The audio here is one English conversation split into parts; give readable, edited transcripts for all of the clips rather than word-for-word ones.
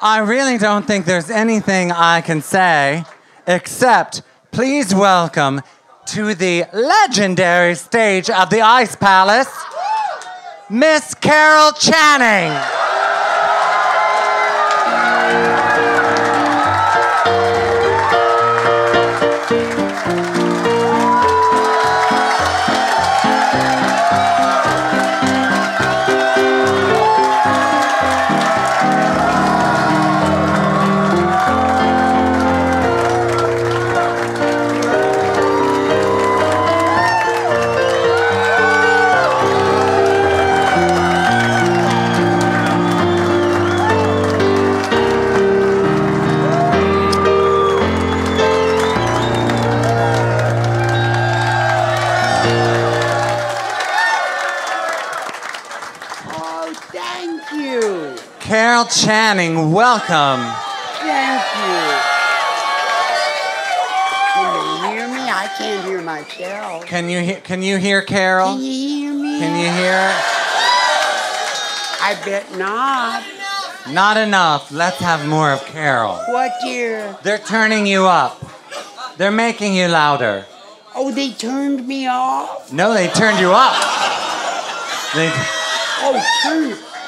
I really don't think there's anything I can say except please welcome to the legendary stage of the Ice Palace, Miss Carol Channing. Carol Channing, welcome. Thank you. Can you hear me? I can't hear myself. Can you hear Carol? Can you hear me? Can you hear? I bet not. Not enough. Let's have more of Carol. What, dear? They're turning you up. They're making you louder. Oh, they turned me off? No, they turned you up.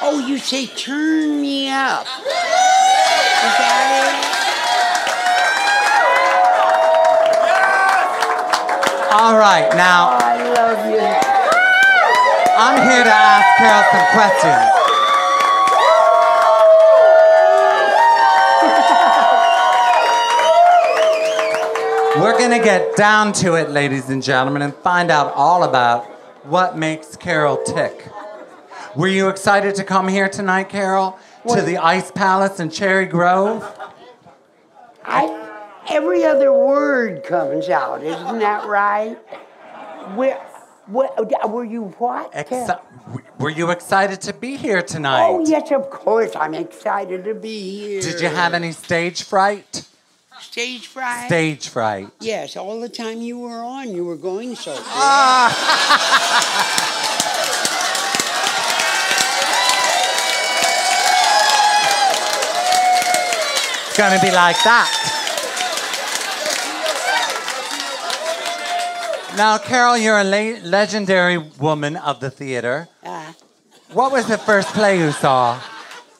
Oh, you say turn me up. Is that it? All right, now. Oh, I love you. I'm here to ask Carol some questions. We're going to get down to it, ladies and gentlemen, and find out all about what makes Carol tick. Were you excited to come here tonight, Carol? To the Ice Palace in Cherry Grove? Every other word comes out, isn't that right? Were you what? Were you excited to be here tonight? Oh, yes, of course. I'm excited to be here. Did you have any stage fright? Stage fright? Stage fright. Yes, all the time you were on, you were going so good. It's gonna be like that. Now, Carol, you're a legendary woman of the theater. What was the first play you saw?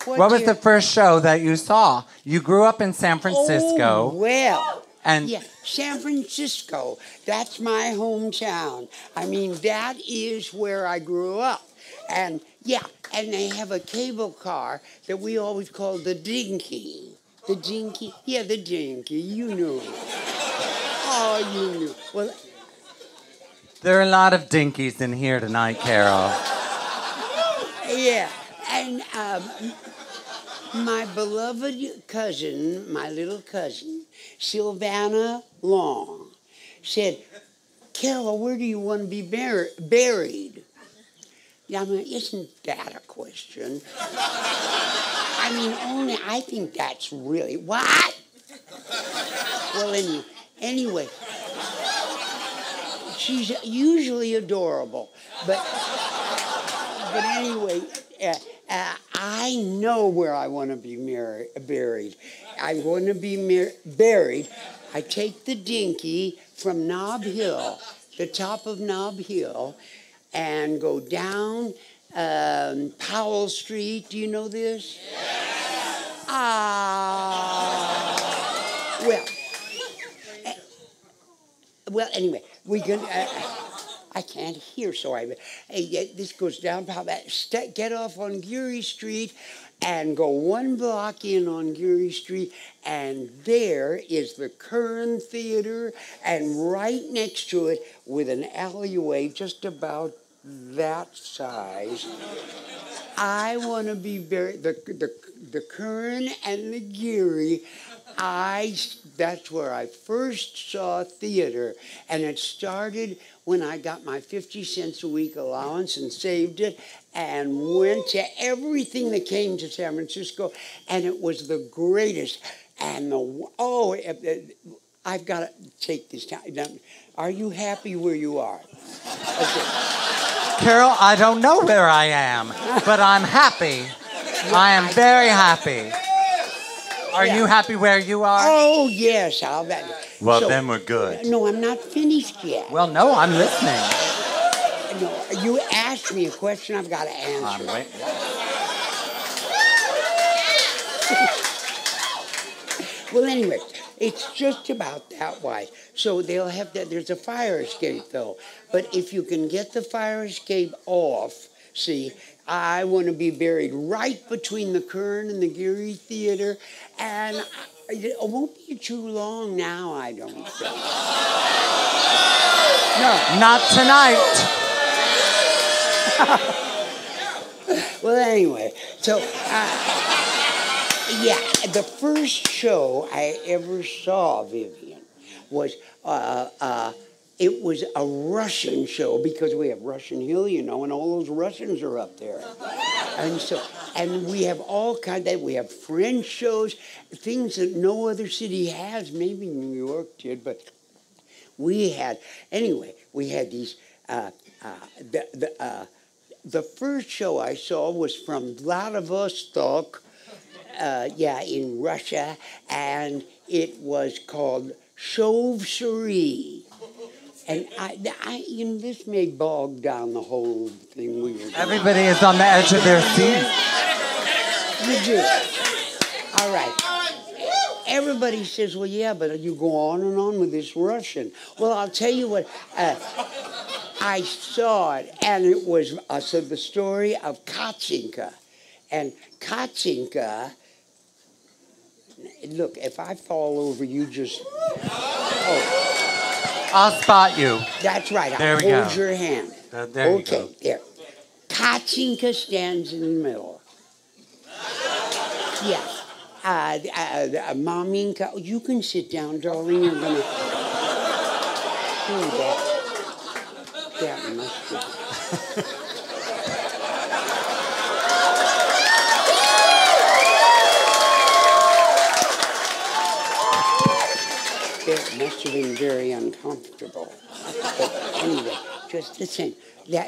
What was the first show that you saw? You grew up in San Francisco. Oh, well. Yeah, San Francisco. That's my hometown. I mean, that is where I grew up. And, yeah, and they have a cable car that we always call the Dinky. The Dinky? Yeah, the Dinky. You knew. Oh, you knew. Well, there are a lot of dinkies in here tonight, Carol. Yeah, and my beloved cousin, my little cousin, Sylvana Long, said, Carol, where do you want to be buried? Yeah, I mean, isn't that a question? I mean, I think that's really, what? Well, anyway, she's usually adorable, but anyway, I know where I want to be buried. I want to be buried. I take the Dinky from Nob Hill, the top of Nob Hill, and go down Powell Street. Do you know this? Yes. Well, anyway, we can. I can't hear, so this goes down Powell. Get off on Geary Street, and go one block in on Geary Street, and there is the Curran Theater, and right next to it, with an alleyway just about that size, I want to be buried. The Curran and the Geary. That's where I first saw theater, and it started when I got my 50 cents a week allowance and saved it and went to everything that came to San Francisco, and it was the greatest. And I've got to take this time. Now, are you happy where you are? Okay. Carol, I don't know where I am, but I'm happy. I am very happy. Are you happy where you are? Oh, yes. Well, then we're good. No, I'm not finished yet. Well, no, I'm listening. No, you asked me a question, I've got to answer. I'm waiting. Well, anyway, it's just about that wide. So they'll have that. There's a fire escape, though. But if you can get the fire escape off, see, I want to be buried right between the Kern and the Geary Theater, and it won't be too long now, I don't think. No. Not tonight. Well, anyway, so, yeah, the first show I ever saw, Vivian, was, it was a Russian show because we have Russian Hill, you know, and all those Russians are up there. And we have all kinds of, we have French shows, things that no other city has. Maybe New York did, but we had, anyway, we had these, the first show I saw was from Vladivostok, in Russia, and it was called Chauve Cherie. And you know, this may bog down the whole thing we were doing. Everybody is on the edge of their seat. You do. All right. Everybody says, well, yeah, but you go on and on with this Russian. Well, I'll tell you what, I saw it, and it was so the story of Katzinka. And Katzinka, look, if I fall over, you just, I'll spot you. That's right. There I'll we hold go. your hand. There you go. Okay, there. Katzinka stands in the middle. Yes. Maminka, you can sit down, darling. You're gonna. That must be. It must have been very uncomfortable. But anyway, just the same.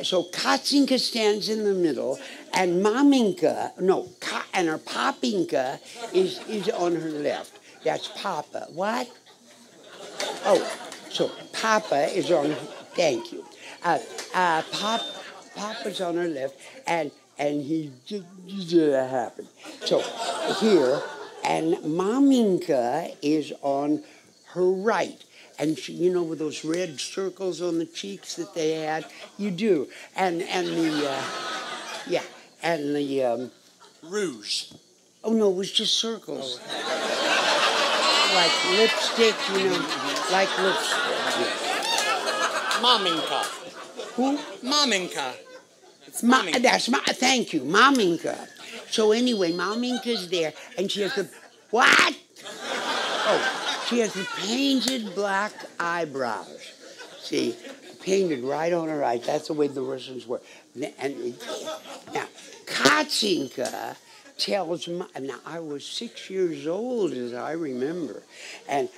So Katzinka stands in the middle, and Maminka, and her Papinka is on her left. That's Papa. What? Oh, so Papa is on, thank you. Papa's on her left, and he just happened. So here, and Maminka is on her right. And she, you know, with those red circles on the cheeks that they had, you do. And the rouge. Oh no, it was just circles. Like lipstick, you know, like lipstick. Yeah. Maminka. Who? Maminka. It's Thank you, Maminka. So anyway, Maminka's there, and she has the, what? Oh. She has the painted black eyebrows. See, painted right on her eyes. That's the way the Russians were. And now, Katzinka tells me, now I was 6 years old as I remember, and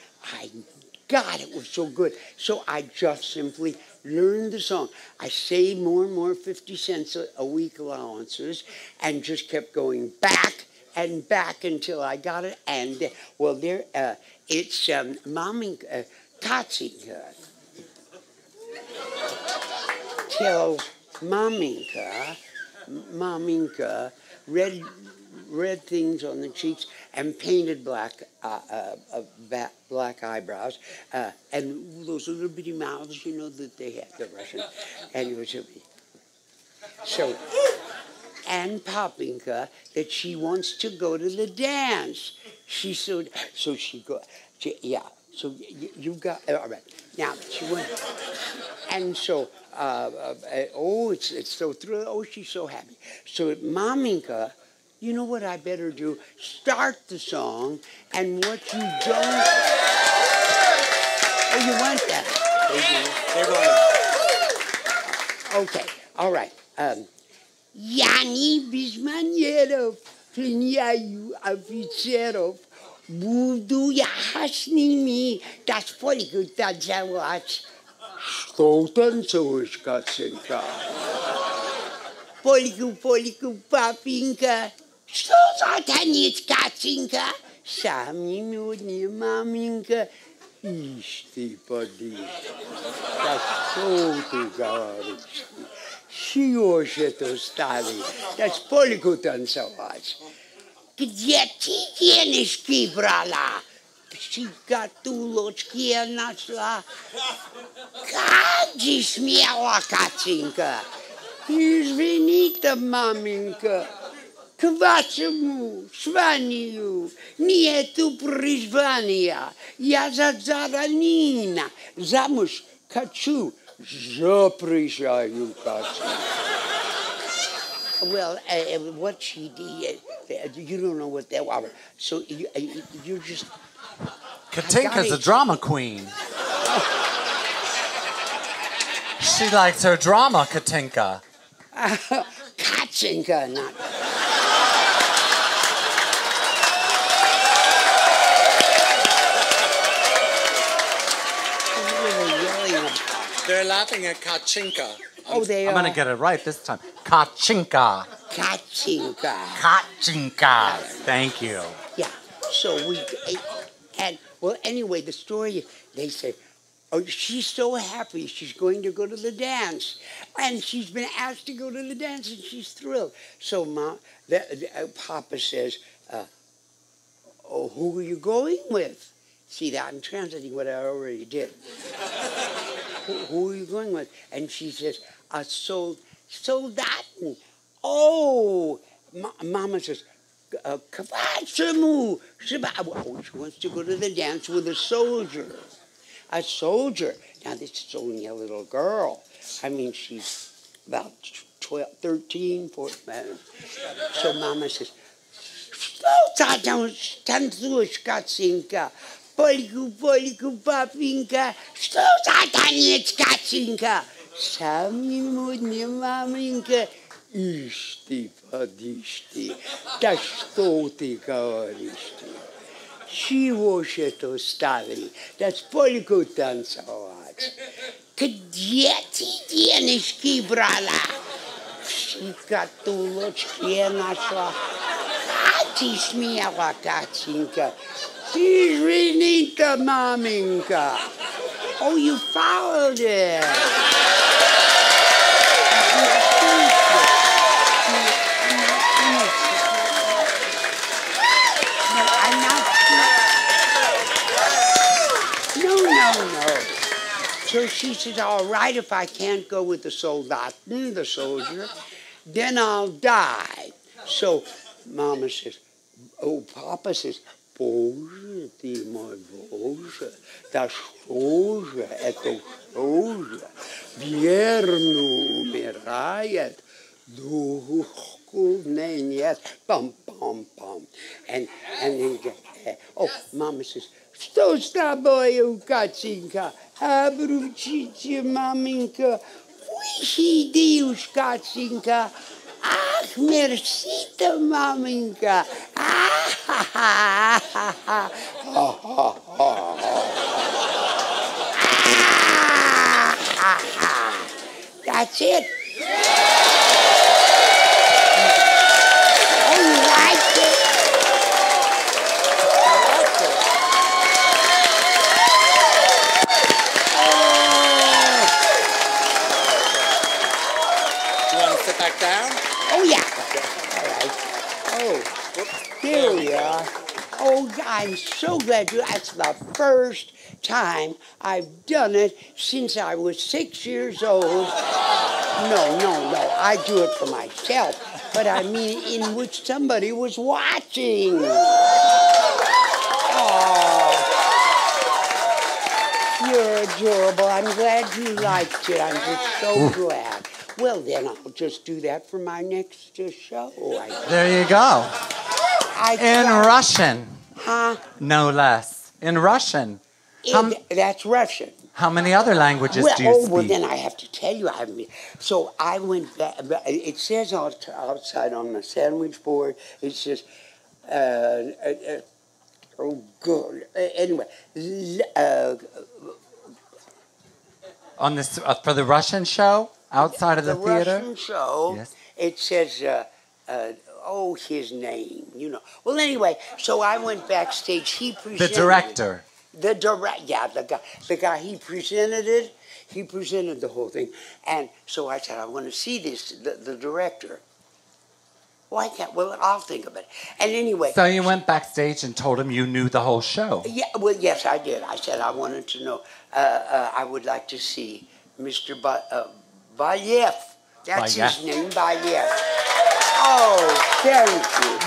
God, it was so good. So I just simply learned the song. I saved more and more 50 cents a week allowances and just kept going back and back until I got it. And, well, there, it's Maminka, Katzinka tells Maminka, red things on the cheeks and painted black eyebrows and those little bitty mouths, you know, that they had, the Russians. And it was so. And Papinka that she wants to go to the dance. So you've got, all right. Now, she went, and so, it's so thrilling. Oh, she's so happy. So Maminka, you know what I better do? Start the song, and what you don't, oh, you want that? Okay, all right. Я без манеров, пленяю офицеров, буду я с ними доспорить танцевать. Что танцуешь, Катенька? Польку, Папенька. Что за танец, Катенька? Самогодня маменька, ишь ты, подишь. Да что ты говоришь? Чего же это ставить? Да спольку танцевать. Где ты денежки брала? Шкатулочки я нашла. Как же смела, Катенька. Извини-то, маменька. К вашему званию нету призвания. Я заранина. Замуж хочу, запрещаю, Катенька. Well, what she did, you don't know what that was. So you're just... Katinka's a drama queen. She likes her drama, Katinka. Katinka, not... They're laughing at Kachinka. Oh, they are. I'm going to get it right this time. Kachinka. Kachinka. Kachinka. Thank you. Yeah. So we... And, well, anyway, the story, they say, oh, she's so happy she's going to go to the dance. And she's been asked to go to the dance, and she's thrilled. So Papa says, oh, who are you going with? See, that I'm translating what I already did. Who are you going with? And she says, a soldaten. Oh, Mama says, Kavachamu. She wants to go to the dance with a soldier. A soldier. Now, this is only a little girl. I mean, she's about 12, 13, 14. So Mama says, танцуешь, Катенька. Польку, папенька. Что за танец, Катенька? Самогодня маменька. Ишь ты, подишь ты. Да что ты говоришь ты? Чего же это ставили? Да спольку танцевать. Где ты денежки брала? Шкатулочки я нашла. А ты смела, Катенька. Извини-то, маменька. Oh, you followed it. No. So she says, all right, if I can't go with the soldaten, the soldier, then I'll die. So Mama says, oh, Papa says, Боже ты мой, Боже, да что же это, что же, верно умирает, духу нет, пам-пам-пам. And then, oh, Mama says, что с тобою, Катенька? Обручите, маменька. Выходишь, Катенька. Ах, мерси-то, маменька. That's it. Oh, you liked it? Back down? Oh, yeah. All right. Oh, here we are. Oh, I'm so glad that's the first time I've done it since I was 6 years old. No. I do it for myself. But I mean in which somebody was watching. Oh, you're adorable. I'm glad you liked it. I'm just so glad. Well, then I'll just do that for my next show. There you go. In Russian. Huh? No less. In Russian. That's Russian. How many other languages do you speak? Well, then I have to tell you. So I went back. It says outside on the sandwich board, it says, oh, good. Anyway. On this, for the Russian show? Outside of the theater? Russian show, yes. It says, oh, his name, you know. Well, anyway, so I went backstage. He presented The director. Yeah, the guy. He presented it. He presented the whole thing, and so I said, I want to see this. The director. Why can't? Well, I'll think of it. And anyway. So you went backstage and told him you knew the whole show. Yeah. Well, yes, I did. I said I wanted to know. I would like to see Mr. Bayev. That's his name, Bayev. Oh, thank you.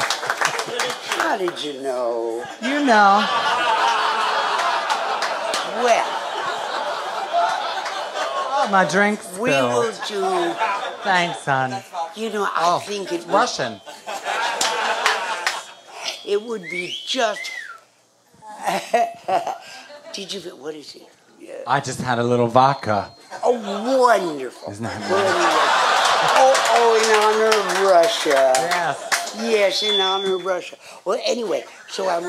How did you know? You know. Well. Oh, my drink's We will do. Thanks, hon. You know, I think it would, Russian. It would be just. Did you? What is it? Yeah. I just had a little vodka. Oh, wonderful! Isn't that in honor of Russia. Yes. Yes, in honor of Russia. Well, anyway, so I'm.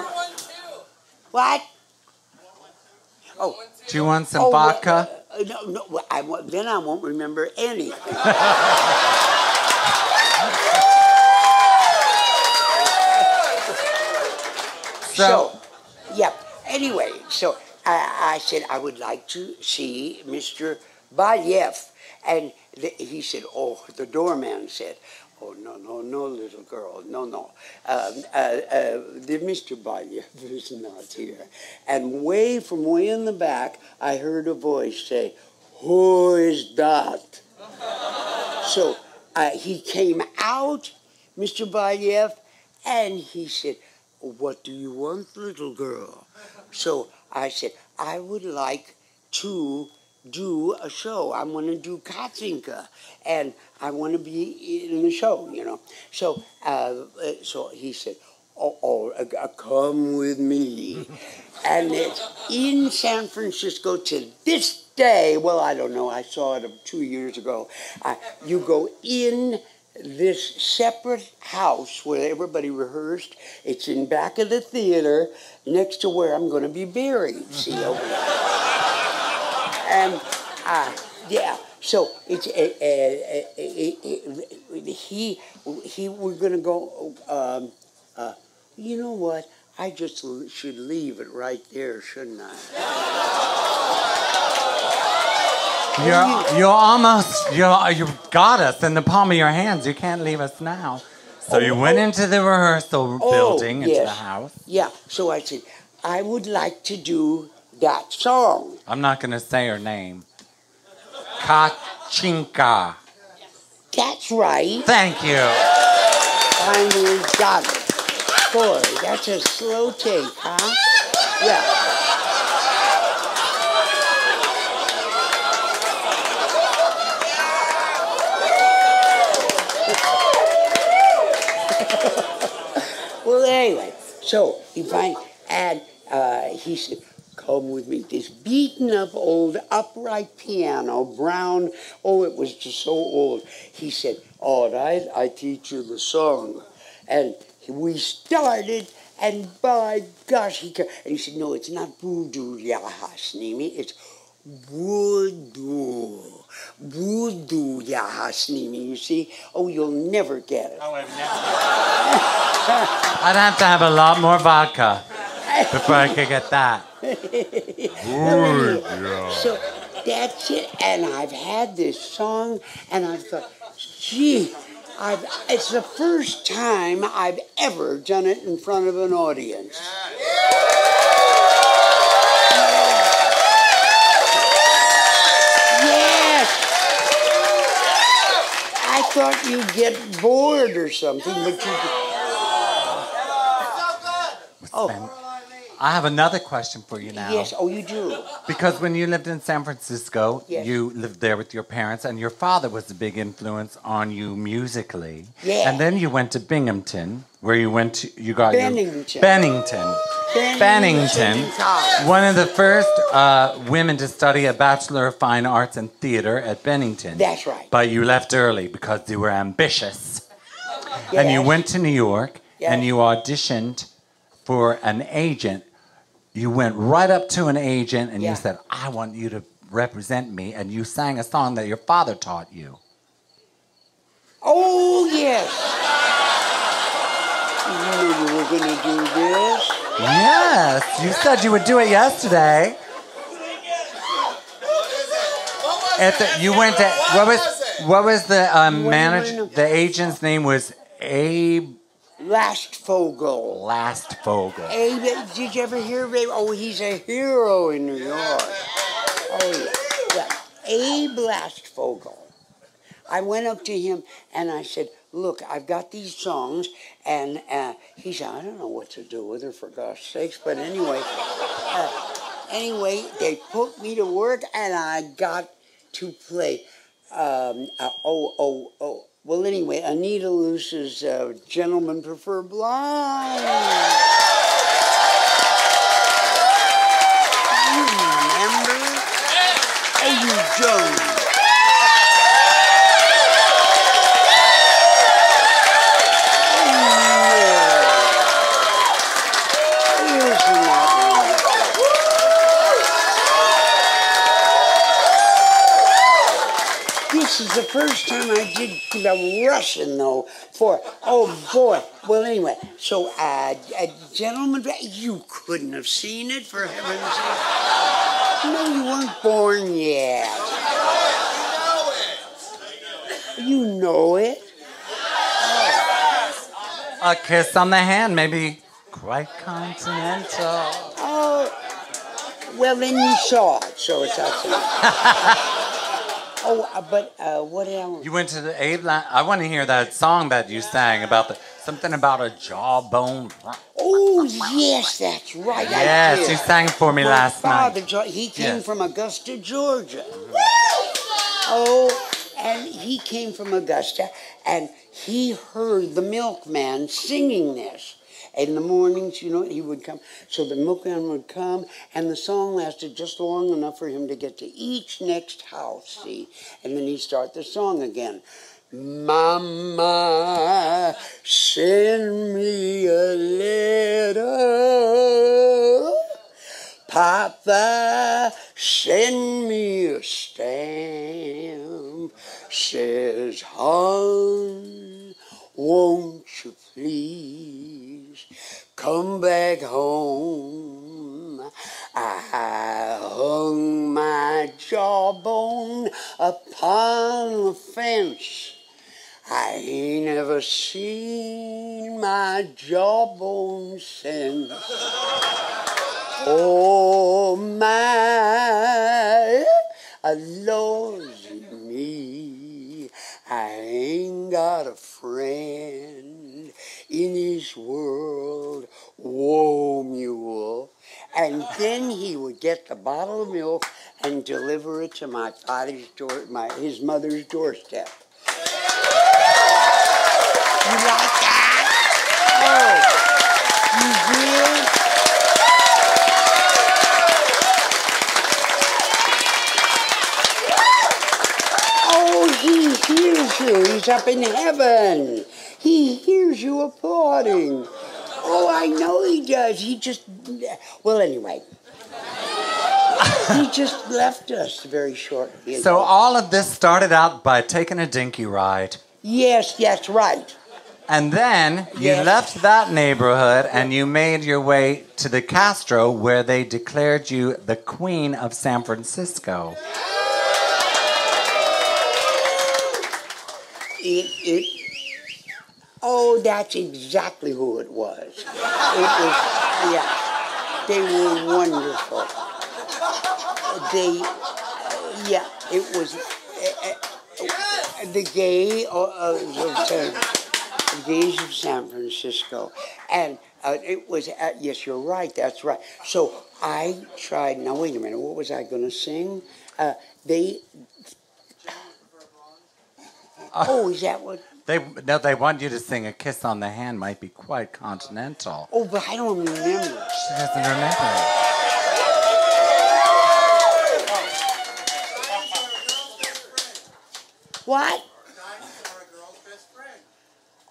What? Oh. Do you want some vodka? No. Then I won't remember anything. So, yeah. Anyway, so I said I would like to see Mr. Bayev, and he said, "Oh," the doorman said, "Oh no, little girl, no. The Mr. Bayev is not here." And way in the back, I heard a voice say, "Who is that?" So he came out, Mr. Bayev, and he said, "What do you want, little girl?" So I said, "I would like to do a show. I'm going to do Katzinka, and I want to be in the show, you know." So he said, come with me. And it's in San Francisco to this day. Well, I don't know. I saw it 2 years ago. You go in this separate house where everybody rehearsed. It's in back of the theater next to where I'm going to be buried. See over there. And yeah, so it's we're going to go. You know what? I just should leave it right there, shouldn't I? You've got us in the palm of your hands. You can't leave us now. So you went into the rehearsal building, into the house. Yeah, so I said, I would like to do that song. I'm not going to say her name. Katzinka. That's right. Thank you. Finally got it. Boy, that's a slow take, huh? Yeah. Well, anyway, so he said, come with me. This beaten up old upright piano, brown, it was just so old. He said, all right, I teach you the song. And we started, and by gosh, and he said, no, it's not voodoo, Yahasnimi, it's voodoo. Voodoo, Yahasnimi, you see? Oh, you'll never get it. Oh, I've never. I'd have to have a lot more vodka before I could get that. So that's it, and I've had this song, and I thought, gee, it's the first time I've ever done it in front of an audience. Yes! I thought you'd get bored or something, but you... Oh. I have another question for you now. Yes, oh, you do. Because when you lived in San Francisco, yes. You lived there with your parents, and your father was a big influence on you musically. Yeah. And then you went to Binghamton, where you got Bennington. Bennington. One of the first women to study a Bachelor of Fine Arts in Theater at Bennington. That's right. But you left early because you were ambitious. Yes. And you went to New York, and you auditioned for an agent. You went right up to an agent and you said, I want you to represent me, and you sang a song that your father taught you. Oh, yes. know you were gonna do this. Yes, you said you would do it yesterday. You went to what was the manager? The agent's name was Abe Lastfogel. Lastfogel. Abe, did you ever hear of Abe? Oh, he's a hero in New York. Oh yeah. Well, Abe Lastfogel. I went up to him and I said, look, I've got these songs, and he said, I don't know what to do with her, for gosh sakes, but anyway, they put me to work, and I got to play, well, anyway, Anita Luce's Gentlemen Prefer Blonde. You remember? Oh, you don't. This is the first time I did the Russian, though, oh boy. Well, anyway, so, gentlemen, you couldn't have seen it, for heaven's sake. No, you weren't born yet. You know it. A kiss on the hand, maybe quite continental. Oh, well, then you saw it, so it's outside. But what else? You went to the Abe. I want to hear that song that you sang about something about a jawbone. Oh yes, that's right. Yes, you sang for me last night. He came from Augusta, Georgia. Oh, and he came from Augusta, and he heard the milkman singing this. In the mornings, you know, he would come. So the milkman would come, and the song lasted just long enough for him to get to each next house, see? And then he'd start the song again. Mama, send me a letter. Papa, send me a stamp. Says, hon, won't you please come back home? I hung my jawbone upon the fence. I ain't ever seen my jawbone since. Oh, my, Lord's me, I ain't got a friend in this world, whoa, mule. And then he would get the bottle of milk and deliver it to my father's his mother's doorstep. You like that? Oh, you did? Oh, he hears you. He's up in heaven. He hears you applauding. Oh, I know he does. He just... Well, anyway. He just left us very shortly. So all of this started out by taking a dinky ride. Yes, that's right. And then you left that neighborhood and you made your way to the Castro, where they declared you the Queen of San Francisco. Oh, that's exactly who it was. It was, yeah. They were wonderful. It was the Gays of San Francisco. And it was, yes, you're right, that's right. So I tried, now wait a minute, what was I going to sing? Oh, is that what? They want you to sing A Kiss on the Hand, might be quite continental. Oh, but I don't remember. She doesn't remember. What?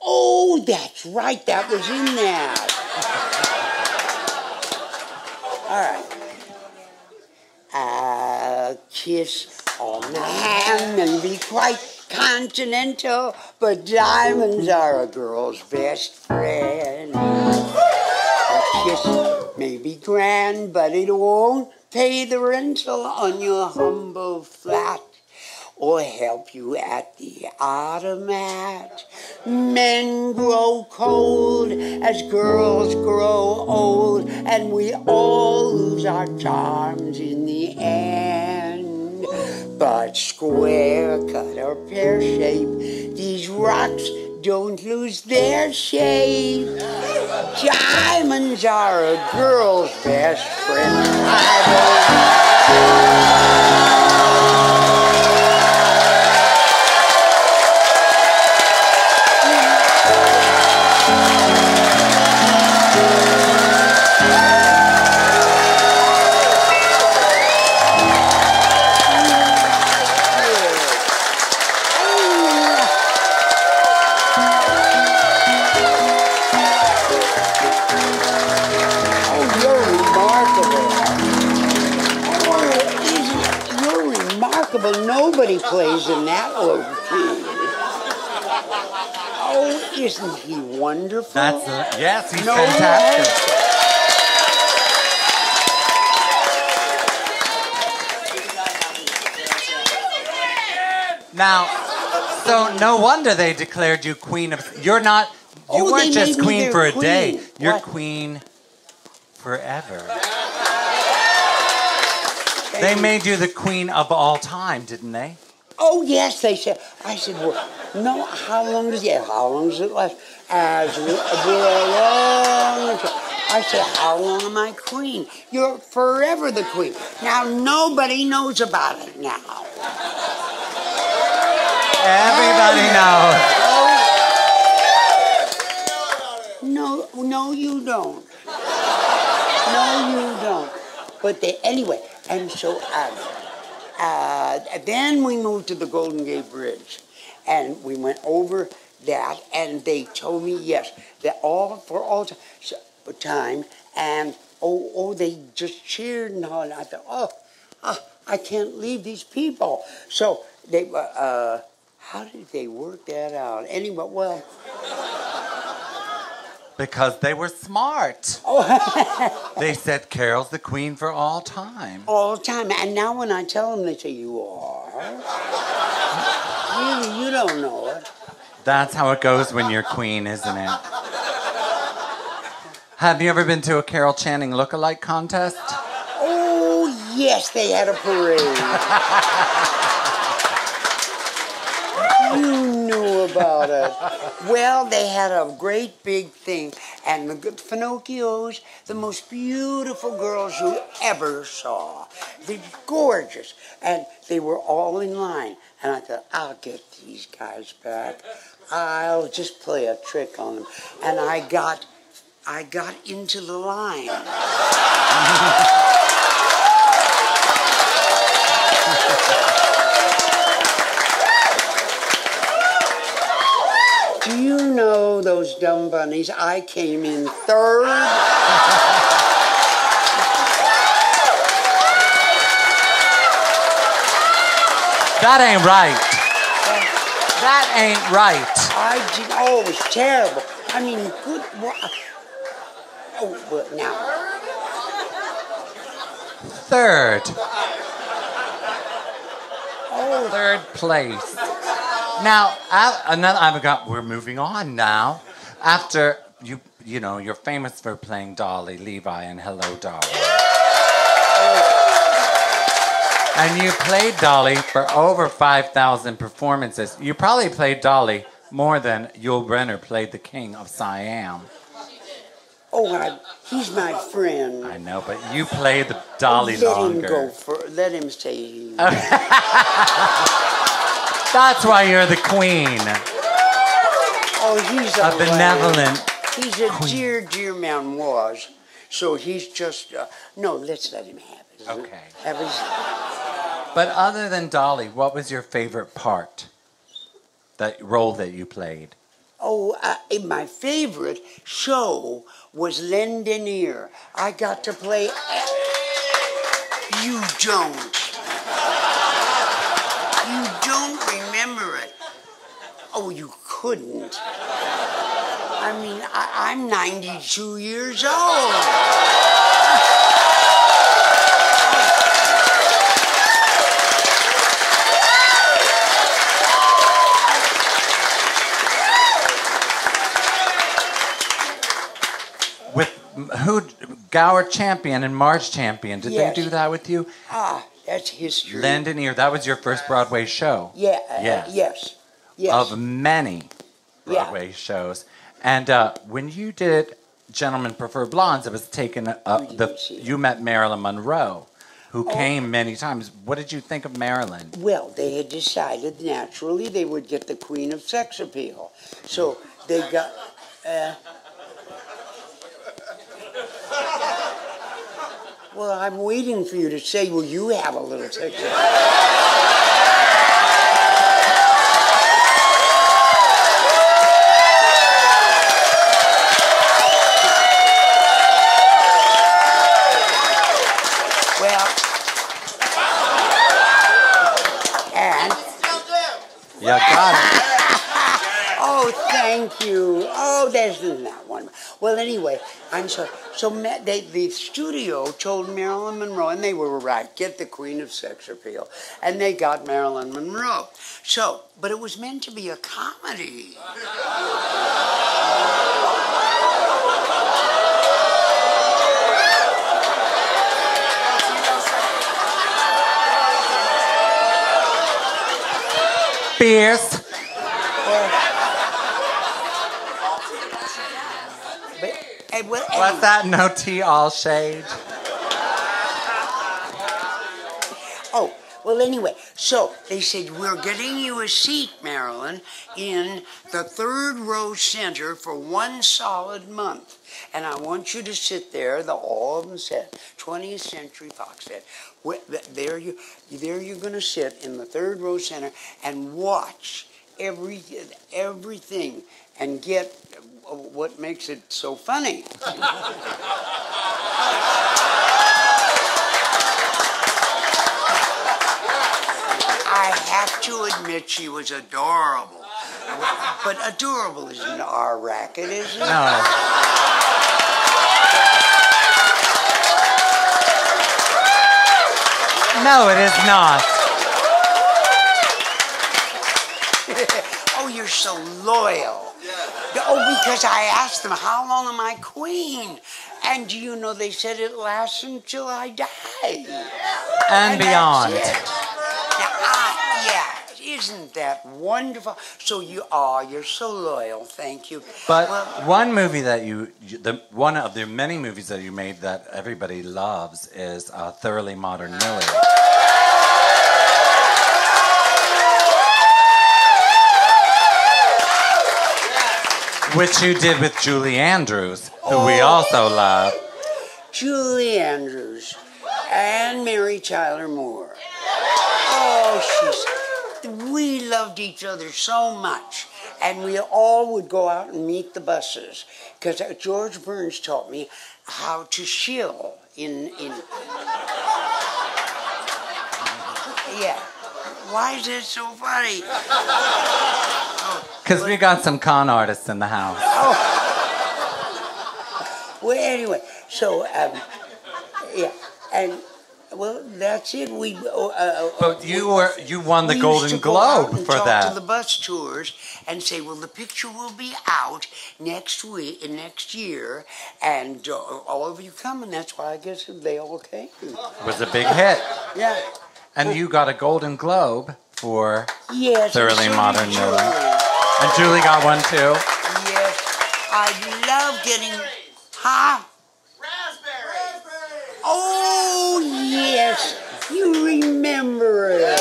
Oh, that's right. That was in there. All right. A kiss on the hand and be quite continental, but diamonds are a girl's best friend. this may be grand, but it won't pay the rental on your humble flat or help you at the automat. Men grow cold as girls grow old, and we all lose our charms in the end. But square cut or pear shape, these rocks don't lose their shape. Diamonds are a girl's best friend. Nobody plays in that low key. Oh, isn't he wonderful? Yes, he's fantastic. Now, so no wonder they declared you queen of. You weren't just queen for a day. You're queen forever. They made you the queen of all time, didn't they? Oh, yes, they said. I said, well, no, how long does it last? I said, how long am I queen? You're forever the queen. Now, nobody knows about it now. Everybody knows. No, you don't. No, you don't. But anyway, and so then we moved to the Golden Gate Bridge, and we went over that, and they told me yes, that for all time, and they just cheered and all. And I thought, I can't leave these people. So they how did they work that out? Anyway, well. Because they were smart. Oh. They said Carol's the queen for all time. All time. And now when I tell them, they say, you are? Really, you don't know it. That's how it goes when you're queen, isn't it? Have you ever been to a Carol Channing look-alike contest? Oh, yes, they had a parade. You knew about it. Well, they had a great big thing, and the Pinocchios, the most beautiful girls you ever saw. They're gorgeous, and they were all in line. And I thought, I'll get these guys back. I'll just play a trick on them. And I got into the line. Do you know those dumb bunnies? I came in third. That ain't right. That ain't right. It was terrible. I mean, good. Oh, well, now. Third. Oh, Third place. Now, we're moving on now. After you're famous for playing Dolly, Levi, and Hello, Dolly. And you played Dolly for over 5,000 performances. You probably played Dolly more than Yul Brynner played the King of Siam. Oh, he's my friend. I know, but you played the Dolly longer. Let him say. That's why you're the queen. Oh, he's a benevolent. He's a queen. dear man was. So he's just no. Let's let him have it. Okay. But other than Dolly, what was your favorite part? That role that you played? Oh, my favorite show was Len Denier. I got to play. You don't. You don't remember it. Oh, you couldn't. I mean, I'm 92 years old. With who? Gower Champion and Marge Champion. Did Yes. they do that with you? Ah, that's history. Lend an Ear. That was your first Broadway show. Yeah. Yes. Yes. Yes. Of many Broadway shows. And when you did Gentlemen Prefer Blondes, it was taken you met Marilyn Monroe, who came many times. What did you think of Marilyn? Well, they had decided naturally they would get the queen of sex appeal. So they got... well, I'm waiting for you to say, well, you have a little sex appeal. Well, and... Yeah, got it. Oh, thank you. Oh, there's that one. Well, anyway, I'm sorry. So the studio told Marilyn Monroe, and they were right, get the queen of sex appeal. And they got Marilyn Monroe. So, but it was meant to be a comedy. Fierce. What's that? No tea, all shade. Oh, well, anyway, so they said, we're getting you a seat, Marilyn, in the third row center for 1 solid month. And I want you to sit there, all of them said, 20th Century Fox said, there you're going to sit in the third row center and watch everything and get what makes it so funny. I have to admit she was adorable. But adorable isn't our racket, is it? No. No, it is not. Oh, you're so loyal. Oh, because I asked them, how long am I queen? And do you know, they said it lasts until I die. And beyond. Yeah, isn't that wonderful? So you're so loyal, thank you. But one movie that one of the many movies that you made that everybody loves is Thoroughly Modern Millie. Which you did with Julie Andrews, who we also love. Julie Andrews and Mary Tyler Moore. Oh, we loved each other so much. And we all would go out and meet the buses. Because George Burns taught me how to shill in... Yeah. Why is it so funny? Because we got some con artists in the house. Oh. Well, anyway, so, yeah, and, well, that's it. But you won the Golden Globe for that. Talk to the bus tours and say, well, the picture will be out next year, and all of you come, and that's why I guess they all came. It was a big hit. Yeah. And you got a Golden Globe for Thoroughly Modern Julie. Millie. And Julie got one too. Yes. I love getting... Huh? Raspberry. Oh, yes. You remember it.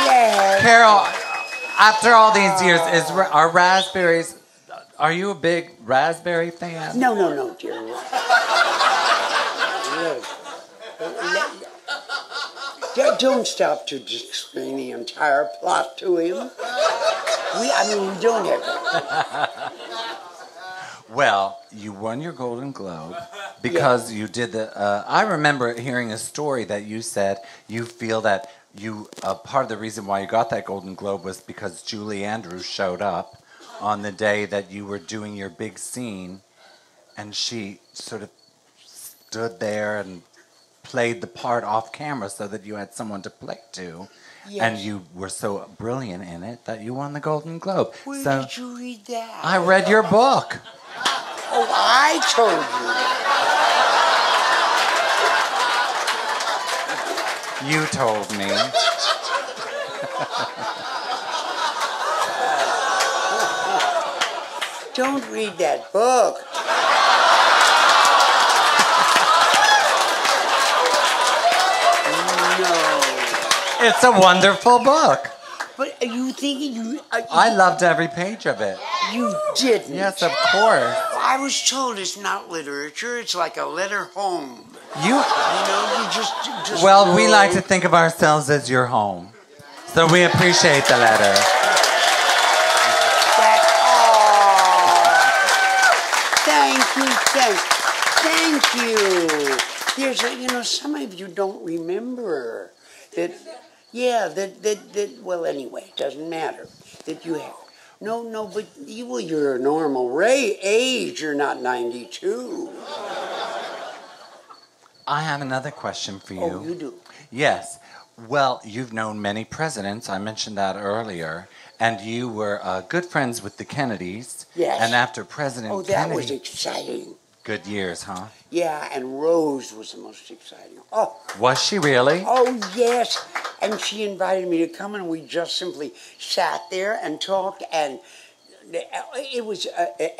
Yes. Carol, after all these years, are raspberries... Are you a big raspberry fan? No, dear. Don't stop to explain the entire plot to him. We don't have to. Well, you won your Golden Globe, because you did the. I remember hearing a story that you said you feel that you part of the reason why you got that Golden Globe was because Julie Andrews showed up on the day that you were doing your big scene, and she sort of stood there and played the part off camera so that you had someone to play to. Yes. And you were so brilliant in it that you won the Golden Globe. Where so did you read that? I read your book. Oh, I told you. You told me. Don't read that book. No. It's a wonderful book. But are you thinking you... I loved every page of it. You didn't. Yes, of course. I was told it's not literature. It's like a letter home. You know, you just well, we like to think of ourselves as your home. So we appreciate the letter. Thank you. There's some of you don't remember that, well, anyway, it doesn't matter. That you have, no, but you're a normal age, you're not 92. I have another question for you. Oh, you do? Yes. Well, you've known many presidents. I mentioned that earlier. And you were good friends with the Kennedys. Yes. And after President Kennedy... Oh, that was exciting. Good years, huh? Yeah, and Rose was the most exciting. Oh. Was she really? Oh, yes. And she invited me to come, and we just simply sat there and talked, and it was...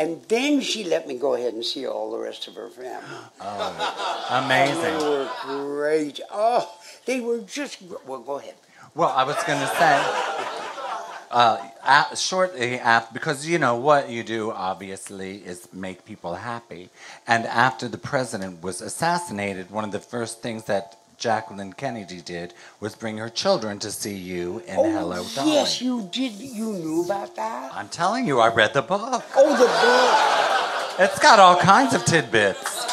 and then she let me go ahead and see all the rest of her family. Oh, amazing. And they were great. Oh, they were just... Well, go ahead. Well, I was going to say... shortly after, because you know what you do, obviously, is make people happy. And after the president was assassinated, one of the first things that Jacqueline Kennedy did was bring her children to see you in Hello, Dolly. Yes, you did. You knew about that? I'm telling you, I read the book. Oh, the book. It's got all kinds of tidbits.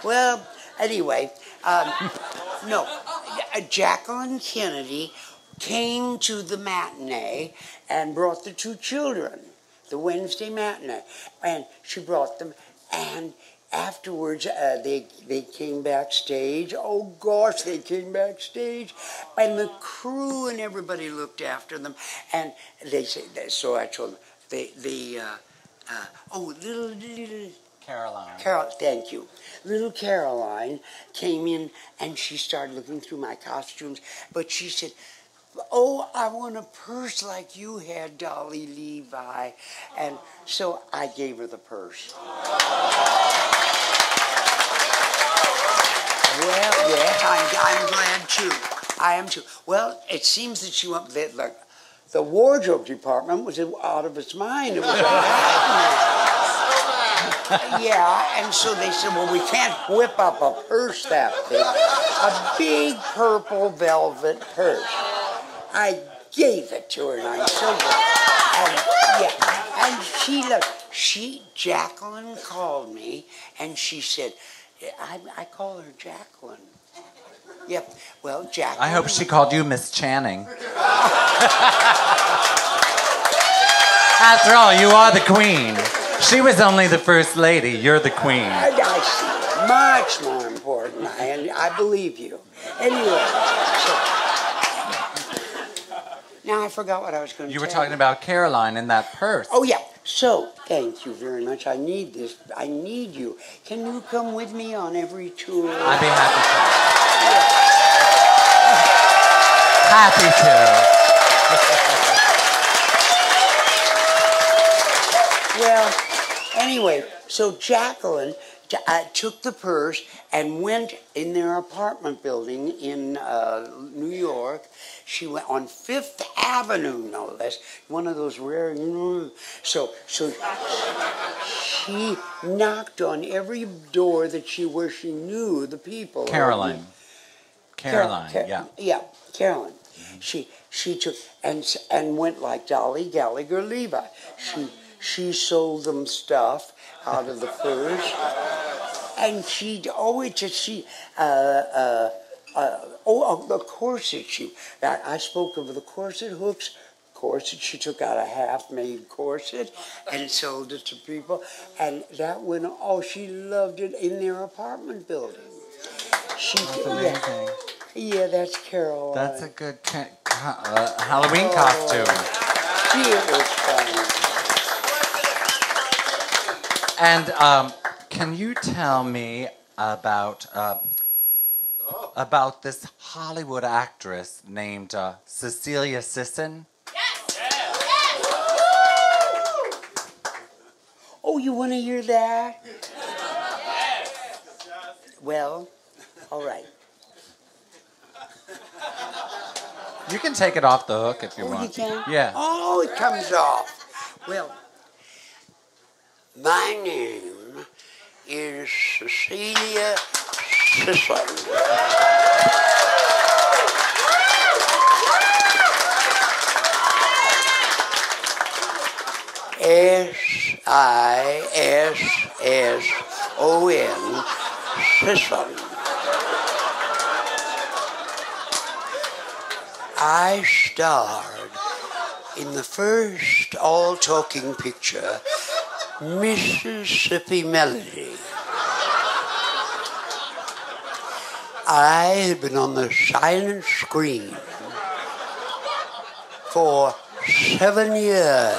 Well, anyway, no, Jacqueline Kennedy came to the matinee and brought the two children, the Wednesday matinee, and she brought them, and afterwards they came backstage. Oh gosh, they came backstage, and the crew and everybody looked after them, and they said, so I told them, little Caroline. Thank you. Little Caroline came in and she started looking through my costumes, but she said, "Oh, I want a purse like you had, Dolly Levi." And so I gave her the purse. Well, yeah, I'm glad too. I am too. Well, it seems that she went, like, the wardrobe department was out of its mind. It was a madness. Yeah, and so they said, well, we can't whip up a purse that big. A big purple velvet purse. I gave it to her, and I'm so glad. And she looked. Jacqueline called me, and she said, I call her Jacqueline. Yep. Well, Jacqueline. I hope she called you Miss Channing. After all, you are the queen. She was only the first lady. You're the queen. I see. Much more important, and I believe you. Anyway, now I forgot what I was going to You tell were talking about Caroline and that purse. Oh, yeah. So, thank you very much. I need this. I need you. Can you come with me on every tour? I'd be happy to. Happy to. Well, anyway, so Jacqueline took the purse and went in their apartment building in New York. She went on Fifth Avenue, no less, one of those rare. So she knocked on every door where she knew the people. Caroline, yeah. Yeah, Caroline. She took and went like Dolly Gallagher Levi. She sold them stuff, out of the furs. And she'd always just the corset. I spoke of the corset hooks. Corset. She took out a half-made corset and sold it to people. And that went, she loved it in their apartment building. That's amazing. Yeah, that's Caroline. That's a good Halloween costume. It was fun. And can you tell me about this Hollywood actress named Cecilia Sisson? Oh, you want to hear that? Well, all right. You can take it off the hook if you want. You can? Yeah. Oh, it comes off. Well, my name is Cecilia Sisson. S-I-S-S-O-N, Sisson. I starred in the first all-talking picture, Mississippi Melody. I had been on the silent screen for 7 years.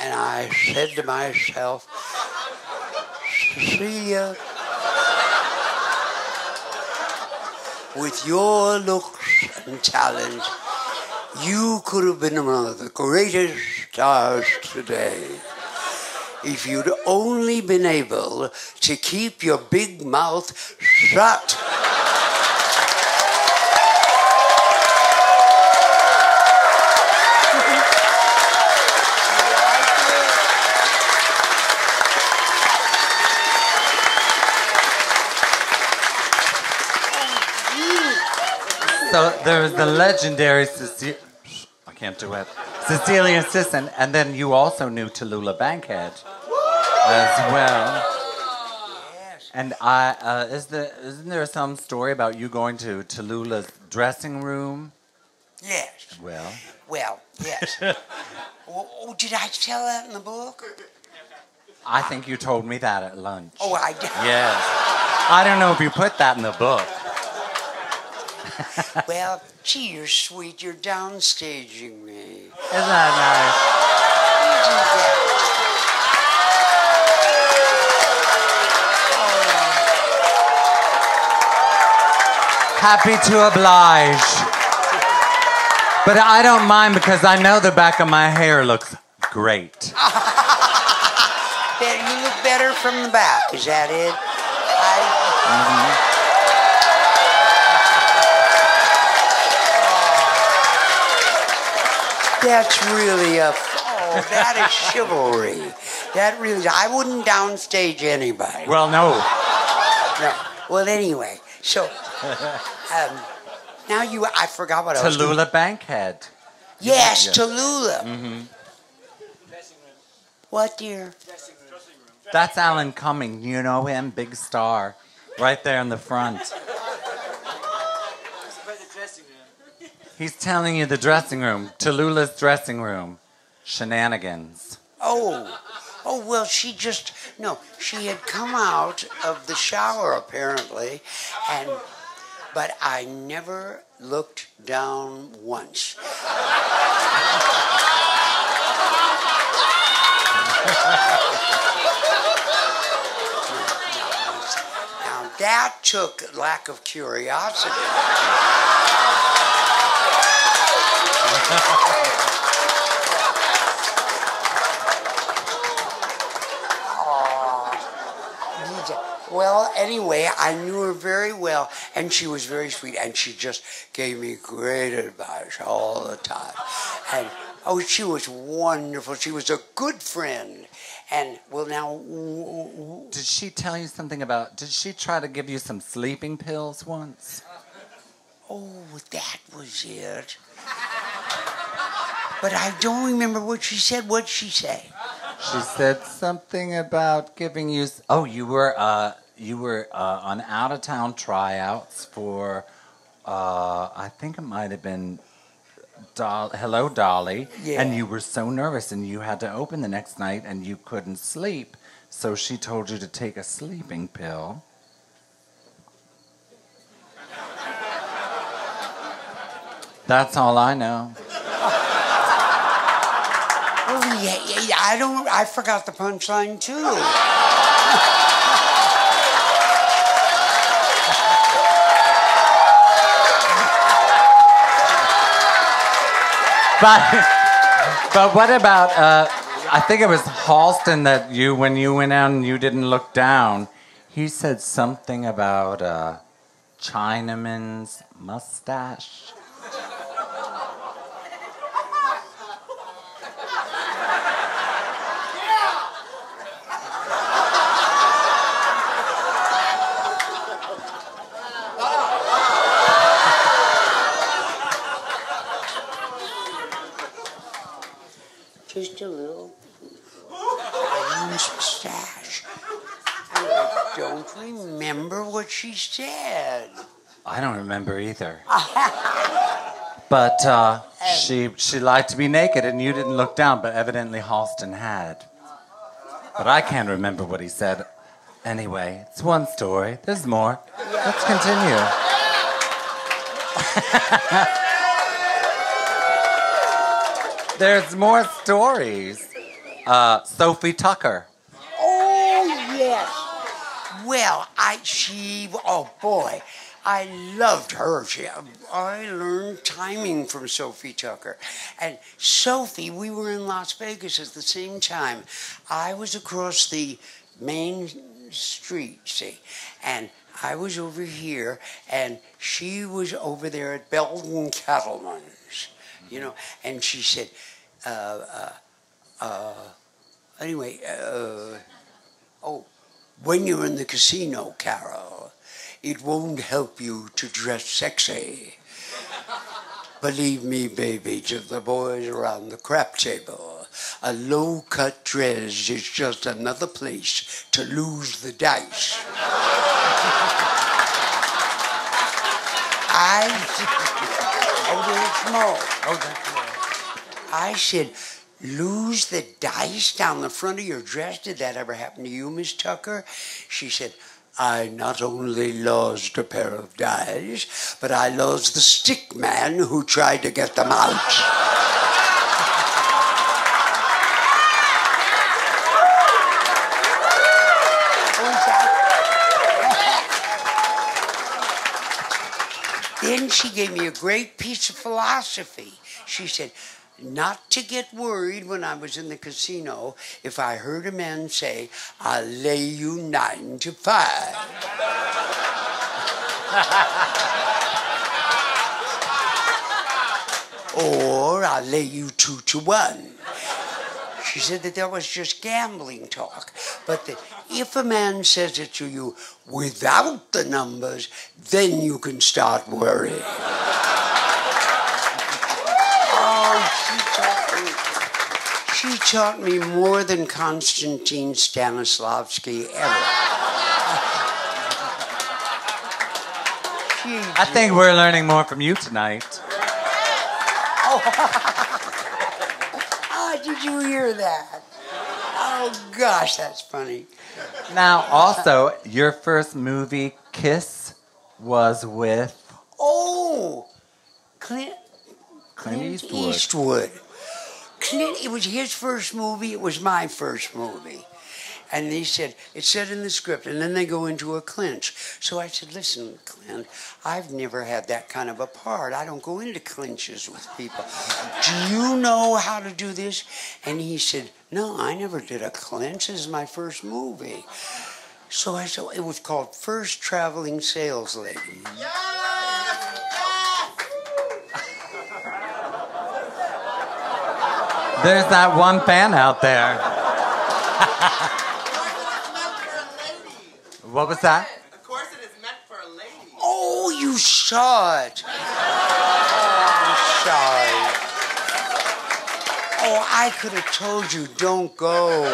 And I said to myself, Cecilia, with your looks and talent, you could have been one of the greatest stars today if you'd only been able to keep your big mouth shut. So there was the legendary Cecilia Sisson, and then you also knew Tallulah Bankhead as well. Yes. And isn't there some story about you going to Tallulah's dressing room? Yes. Well, yes. Oh, did I tell that in the book? I think you told me that at lunch. Oh, I did. Yes. I don't know if you put that in the book. Well, gee, you're sweet. You're downstaging me. Isn't that nice? Happy to oblige. But I don't mind because I know the back of my hair looks great. You look better from the back. Is that it? That's really that is chivalry. That really, I wouldn't downstage anybody. Well, no. No. Well, anyway, so, now I forgot what I was going to... Tallulah Bankhead. Yes, Yes. Tallulah. Mm-hmm. What, dear? That's Alan Cumming. You know him? Big star. Right there in the front. He's telling you the dressing room. Tallulah's dressing room. Shenanigans. Oh, well, she had come out of the shower, apparently, but I never looked down once. Now, that took lack of curiosity. Well, anyway, I knew her very well, and she was very sweet, and she just gave me great advice all the time. And, she was wonderful. She was a good friend. And, well, now... did she tell you something about, did she try to give you some sleeping pills once? Oh, that was it. But I don't remember what she said. What'd she say? She said something about giving you, you were on out-of-town tryouts for, I think it might have been Hello, Dolly. Yeah. And you were so nervous and you had to open the next night and you couldn't sleep. So she told you to take a sleeping pill. That's all I know. Oh, yeah, I forgot the punchline, too. But what about, I think it was Halston that when you went out and you didn't look down, he said something about Chinaman's mustache. Just a little mustache. I don't remember what she said. I don't remember either. But she liked to be naked and you didn't look down, but evidently Halston had. But I can't remember what he said. Anyway, it's one story. There's more. Let's continue. There's more stories. Sophie Tucker. Oh, yes. Well, oh boy, I loved her. I learned timing from Sophie Tucker. And Sophie, we were in Las Vegas at the same time. I was across the main street, see, and I was over here, and she was over there at Belden Cattleman's, and she said, when you're in the casino, Carol, it won't help you to dress sexy. Believe me, baby, to the boys around the crap table, a low-cut dress is just another place to lose the dice. I said, lose the dice down the front of your dress? Did that ever happen to you, Miss Tucker? She said, I not only lost a pair of dice, but I lost the stick man who tried to get them out. Then she gave me a great piece of philosophy. She said, not to get worried when I was in the casino if I heard a man say, I'll lay you 9 to 5. Or I'll lay you 2 to 1. She said that was just gambling talk. But if a man says it to you without the numbers, then you can start worrying. She taught me more than Konstantin Stanislavski ever. I think we're learning more from you tonight. Oh, did you hear that? Oh, gosh, that's funny. Now, also, your first movie, Kiss, was with... Oh, Clint Eastwood. It was his first movie. It was my first movie. And they said, it said in the script, and then they go into a clinch. So I said, listen, Clint, I've never had that kind of a part. I don't go into clinches with people. Do you know how to do this? And he said, no, I never did a clinch. This is my first movie. So I said, it was called First Traveling Sales Lady. There's that one fan out there. What was that? A corset is meant for a lady. Oh, you saw it. Oh, I'm sorry. Oh, I could have told you, don't go.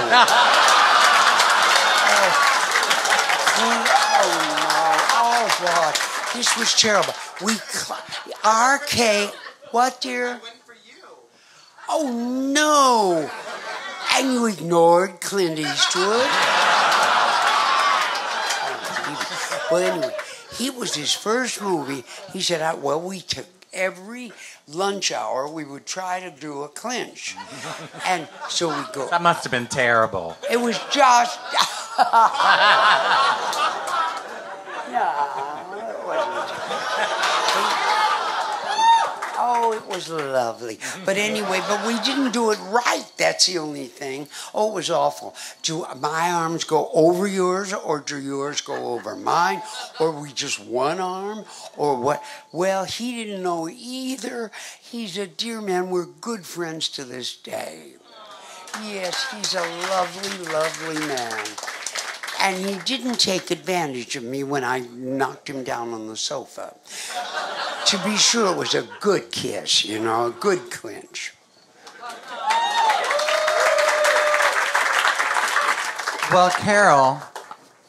God, this was terrible. RK, what, dear? I went for you. Oh, no. And you ignored Clint Eastwood? Well, anyway, it was his first movie. He said, well, we took every lunch hour, we would try to do a clinch. And so we go. That must have been terrible. It was just... No, it wasn't. Oh, it was lovely. But anyway, but we didn't do it right. That's the only thing. Oh, it was awful. Do my arms go over yours, or do yours go over mine? Or we just one arm? Or what? Well, he didn't know either. He's a dear man. We're good friends to this day. Yes, he's a lovely, lovely man. And he didn't take advantage of me when I knocked him down on the sofa. To be sure, it was a good kiss, you know, a good clinch. Well, Carol,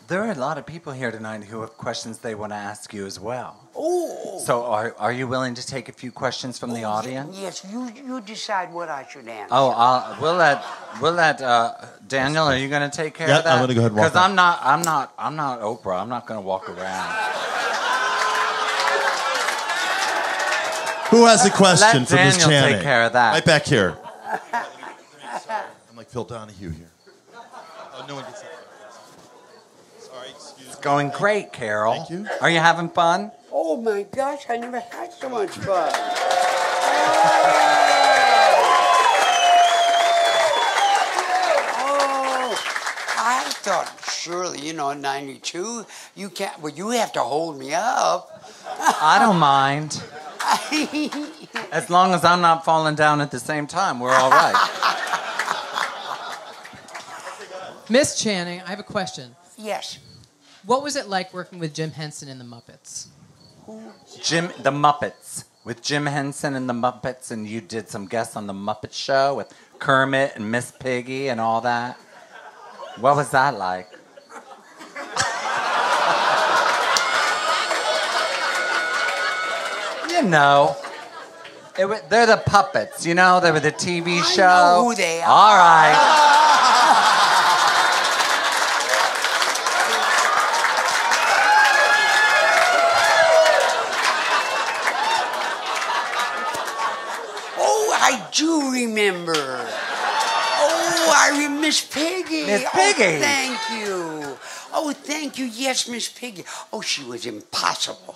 there are a lot of people here tonight who have questions they want to ask you as well. Oh. So are you willing to take a few questions from the audience? Yes, you decide what I should answer. Oh, we'll let Daniel. Are you going to take care of that? I'm going to go ahead and walk. Because I'm not Oprah. I'm not going to walk around. Who has a question Let for Miss Daniel Channing? take care of that. Right back here. I'm like Phil Donahue here. Oh, no one gets it. Sorry, excuse me. It's going great, Carol. Thank you. Are you having fun? Oh my gosh, I never had so much fun. Oh, I thought surely, you know, in 92, you can't, well, you have to hold me up. I don't mind. As long as I'm not falling down at the same time, we're all right. Miss Channing, I have a question. Yes. What was it like working with Jim Henson in the Muppets? The Muppets. With Jim Henson and the Muppets, and you did some guests on the Muppet Show with Kermit and Miss Piggy and all that. What was that like? You know, they're the puppets, you know? They were the TV show. I know who they are. All right. Oh, I do remember. Oh, I remember Miss Piggy. Miss Piggy. Oh, thank you. Oh, thank you. Yes, Miss Piggy. Oh, she was impossible.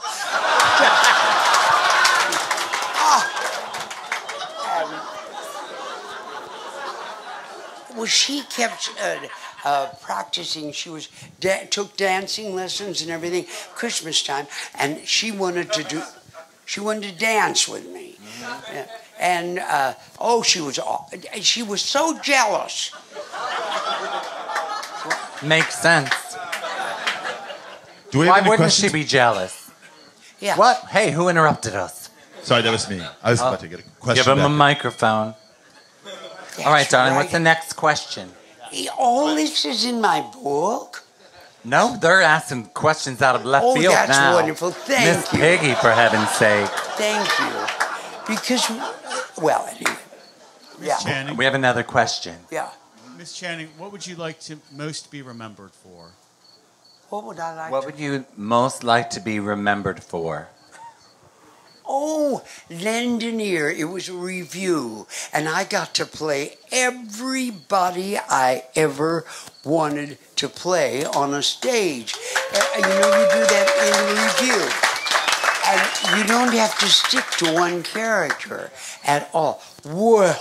Well, she kept practicing. She was took dancing lessons and everything. Christmas time, and she wanted to dance with me. Mm-hmm. Yeah. And she was so jealous. Makes sense. Do we Why have any wouldn't questions? she be jealous? Yeah. What? Hey, who interrupted us? Sorry, that was me. I was about to get a question. Give him a back. microphone. That's All right, darling, right. what's the next question? All this is in my book. No, they're asking questions out of left Oh, field that's now. wonderful. Thank Miss you. Piggy, for heaven's sake. Thank you. Because, well, anyway. Yeah. Channing, We have another question. Yeah. Miss Channing, what would you like to most be remembered for? What would I like What to... would you most like to be remembered for? Oh, Lend an Ear. It was a review. And I got to play everybody I ever wanted to play on a stage. You know, you do that in a review. And you don't have to stick to one character at all. Well,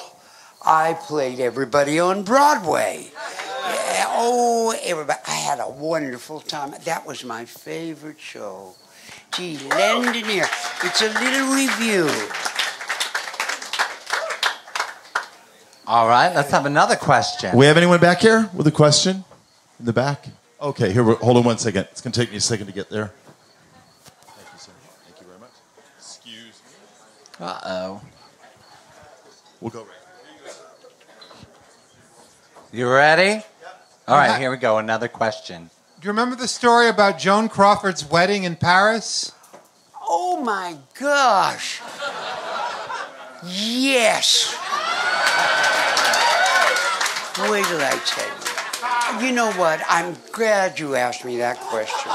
I played everybody on Broadway. Yeah, oh, everybody. I had a wonderful time. That was my favorite show. Gee, Lend an Ear. It's a little review. All right, let's have another question. We have anyone back here with a question in the back? Okay, here. Hold on one second. It's gonna take me a second to get there. Thank you, sir. Thank you very much. Excuse me. Uh-oh. We'll go right. You ready? All right, here we go. Another question. Do you remember the story about Joan Crawford's wedding in Paris? Oh my gosh. Yes. Wait till I tell you. You know what? I'm glad you asked me that question.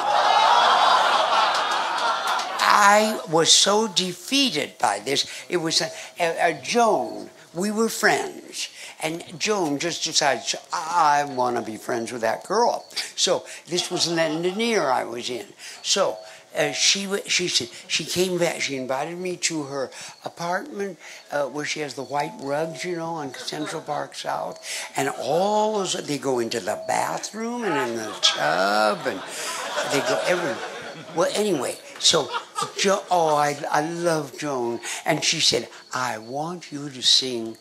I was so defeated by this. It was Joan. We were friends. And Joan just decides, I want to be friends with that girl. So this was Londonier I was in. So she said, she came back, she invited me to her apartment where she has the white rugs, you know, on Central Park South. And all those, they go into the bathroom and in the tub and they go everywhere. Well, anyway, so, I love Joan. And she said, I want you to sing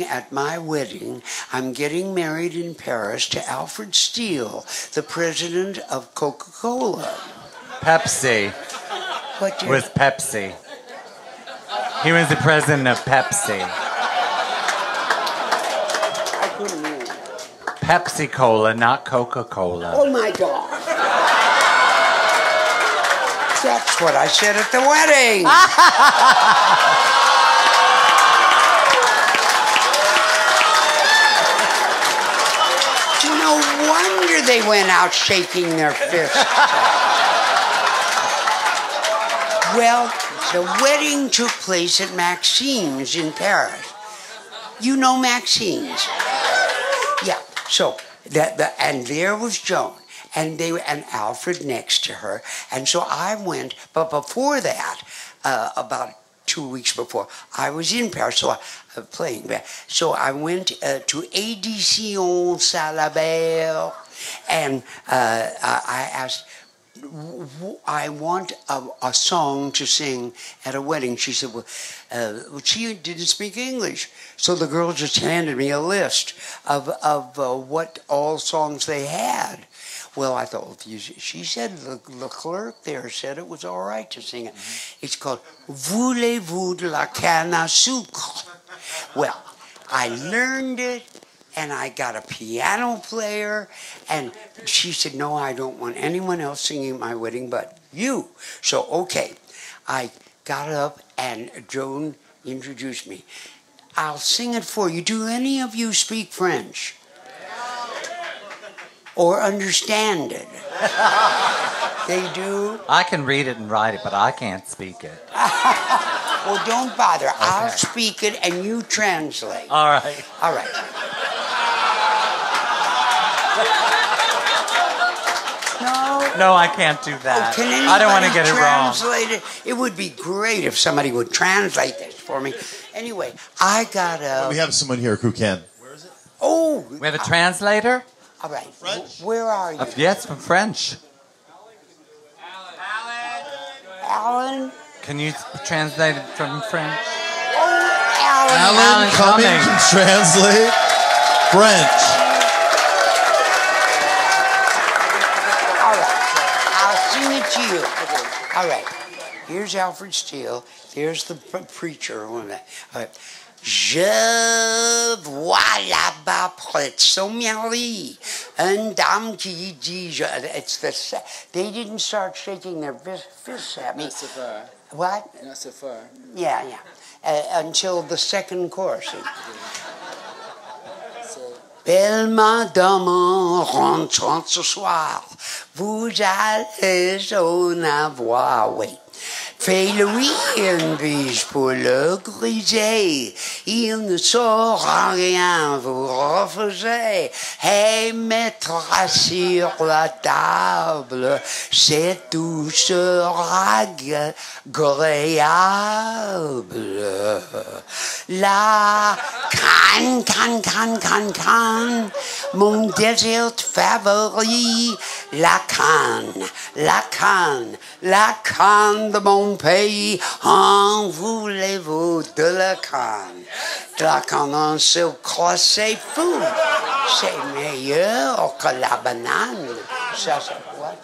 at my wedding. I'm getting married in Paris to Alfred Steele, the president of Coca-Cola. Pepsi. What Was Pepsi. He was the president of Pepsi. I couldn't hear you. Pepsi Cola, not Coca-Cola. Oh my God. That's what I said at the wedding. No wonder they went out shaking their fists. Well, the wedding took place at Maxine's in Paris. You know Maxine's? Yeah. So and there was Joan. And Alfred next to her. And so I went, but before that, about 2 weeks before, I was in Paris, so playing there. So I went to Édition Salabert, and I asked, I want a song to sing at a wedding. She said, well, she didn't speak English. So the girl just handed me a list of what all songs they had. Well, I thought, she said, the clerk there said it was all right to sing it. It's called Voulez-vous de la canne à sucre? Well, I learned it, and I got a piano player, and she said, no, I don't want anyone else singing at my wedding but you. So, okay, I got up, and Joan introduced me. I'll sing it for you. Do any of you speak French? Or understand it? They do? I can read it and write it, but I can't speak it. Well, don't bother. Okay. I'll speak it and you translate. All right. All right. No, I can't do that. Oh, I don't want to get it wrong. It would be great if somebody would translate this for me. Anyway, I got a... We have someone here who can. Where is it? Oh! We have a translator? All right. French? Where are you? Yes, from French. Alan? Can you translate it from French? Oh, Alan. Alan Cummings can translate French. All right. I'll sing it to you. All right. Here's Alfred Steele. Here's the preacher. All right. Je vois là-bas près de son mari une dame qui dit... They didn't start shaking their fists at me. Not so far. What? Not so far. Yeah. Until the second chorus. Belle madame, rentrant ce soir, vous allez en avoir, oui. Fais-lui une bise pour le griser, il ne saura rien vous refuser. Et mettra sur la table cette douceur agréable. La canne, mon désert favori, La Cannes, la Cannes, la Cannes de mon pays. En voulez-vous de la Cannes? De la Cannes en sucre, c'est fou. C'est meilleur que la banane. Ça, c'est what?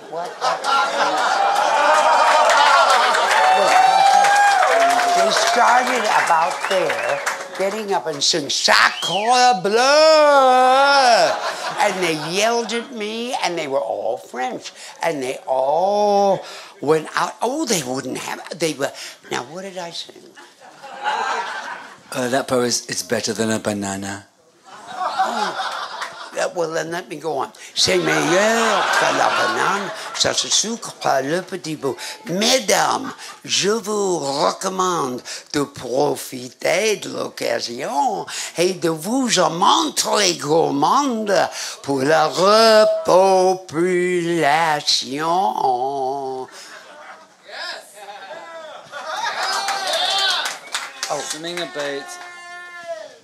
They started about there, getting up and saying, Sacre bleu! And they yelled at me, and they were all French. And they all went out. Oh, they wouldn't have, they were, now what did I sing? That part is, it's better than a banana. Well, then let me go on. C'est meilleur que la banane, ça se sucre par le petit bout. Mesdames, je vous recommande de profiter de l'occasion et de vous en montrer gourmande pour la repopulation. Oh, something about.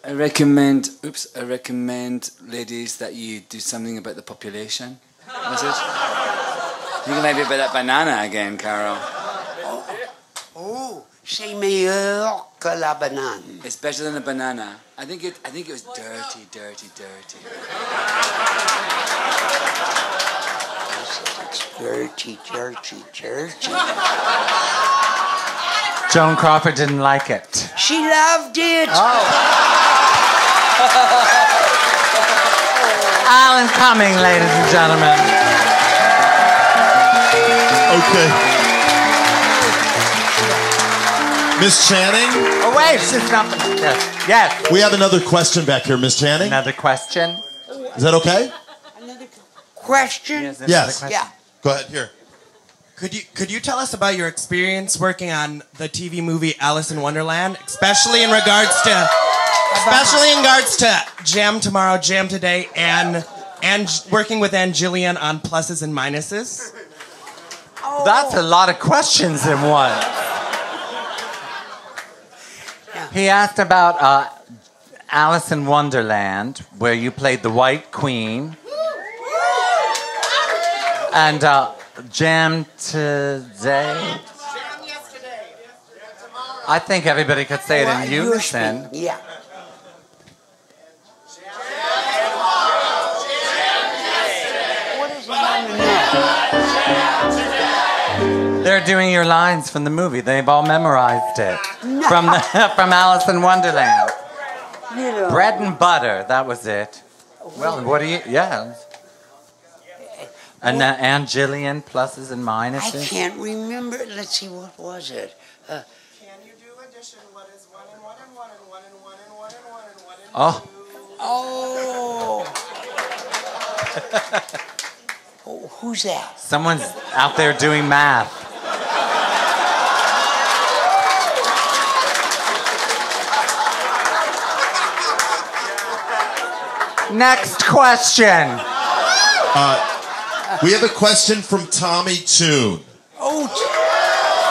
I recommend, ladies, that you do something about the population. Was it? You can maybe about that banana again, Carol. Oh, c'est meilleur que la banane. It's better than a banana. I think it was dirty. It's dirty. Joan Crawford didn't like it. She loved it. Alan Cumming, ladies and gentlemen. Okay. Miss Channing? Oh, wait, she's not. Yes. We have another question back here, Miss Channing. Another question? Is that okay? Another question? Yes. Yes. Yeah. Go ahead, here. Could you tell us about your experience working on the TV movie Alice in Wonderland, especially in regards to Jam Tomorrow, Jam Today, and working with Ann Gillian on pluses and minuses? Oh. That's a lot of questions in one. Yeah. He asked about Alice in Wonderland, where you played the White Queen. And Jam Today. I think everybody could say it in unison. Yeah. What is it on the They're doing your lines from the movie. They've all memorized it from Alice in Wonderland. Bread and butter. That was it. Well, what do you? Yeah. And Ann Gillian, pluses and minuses. I can't remember. Let's see, what was it? Can you do addition? What is 1 and 1 and 1 and 1 and 1 and 1 and 1 and 1 and 2? Oh, who's that? Someone's out there doing math. Next question. We have a question from Tommy Toon, Oh,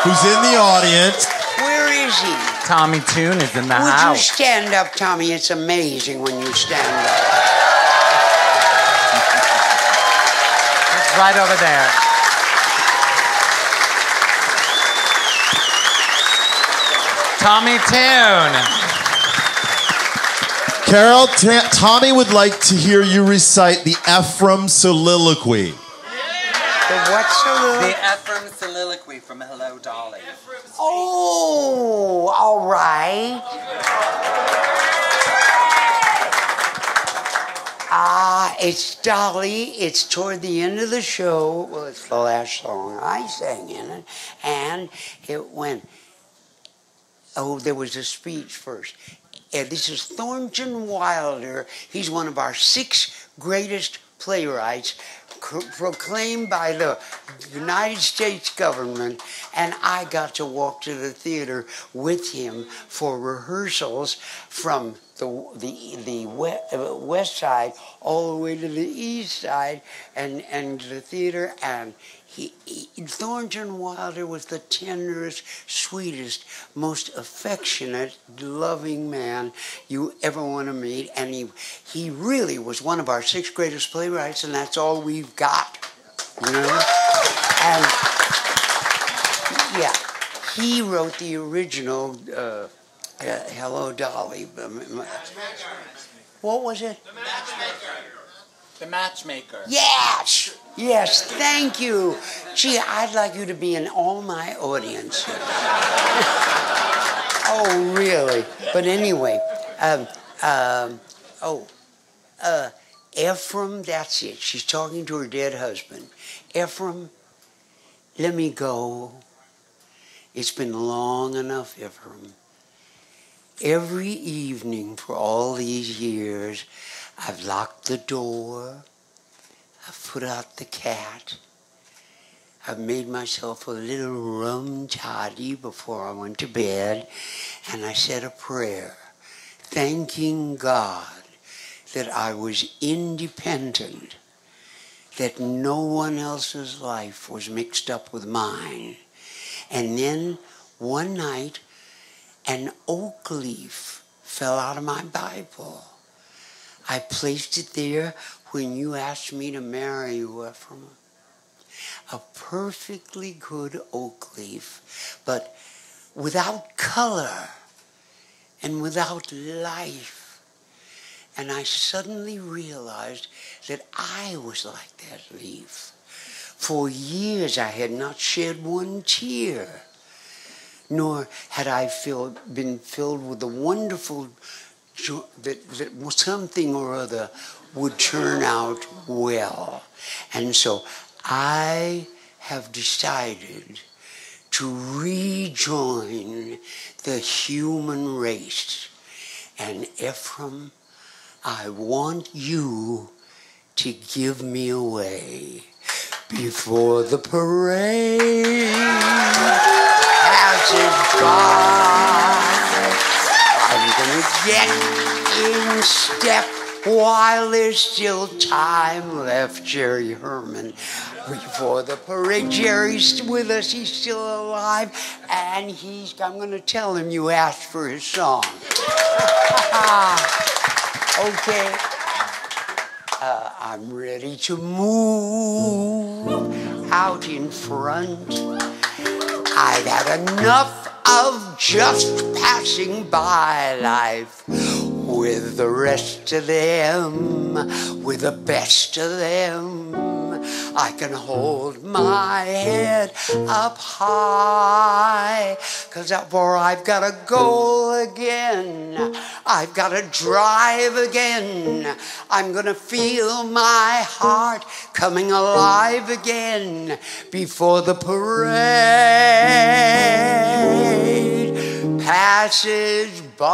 who's in the audience. where is he? Tommy Toon is in the Would you house. stand up, Tommy? It's amazing when you stand up. It's right over there. Tommy Toon. Carol, Tommy would like to hear you recite the Ephraim soliloquy. The what soliloquy? The Ephraim soliloquy from Hello, Dolly. Oh, all right. It's Dolly. It's toward the end of the show. Well, it's the last song I sang in it. And it went, there was a speech first. This is Thornton Wilder. He's one of our 6 greatest playwrights, proclaimed by the United States government, and I got to walk to the theater with him for rehearsals from the west side all the way to the east side, and the theater, and Thornton Wilder was the tenderest, sweetest, most affectionate, loving man you ever want to meet, and he really was one of our 6 greatest playwrights, and that's all we've got. you know? And, yeah, he wrote the original Hello, Dolly. What was it? The Matchmaker. Yes! Yes, thank you. Gee, I'd like you to be in all my audience. Oh, really? But anyway, Ephraim, that's it. She's talking to her dead husband. Ephraim, let me go. It's been long enough, Ephraim. Every evening for all these years, I've locked the door. I've put out the cat. I've made myself a little rum toddy before I went to bed, and I said a prayer, thanking God that I was independent, that no one else's life was mixed up with mine. And then one night, an oak leaf fell out of my Bible. I placed it there when you asked me to marry you, Ephraim. A perfectly good oak leaf, but without color and without life. And I suddenly realized that I was like that leaf. For years I had not shed one tear, nor had I been filled with the wonderful joy that something or other would turn out well. And so I have decided to rejoin the human race. And Ephraim, I want you to give me away before the parade passes by. I'm gonna get in step while there's still time left, Jerry Herman. Before the parade, Jerry's with us, he's still alive, and I'm going to tell him you asked for his song. Okay. I'm ready to move out in front. I've had enough of just passing by life with the rest of them, with the best of them. I can hold my head up high, 'cause I've got to go again. I've got to drive again. I'm going to feel my heart coming alive again before the parade passes by.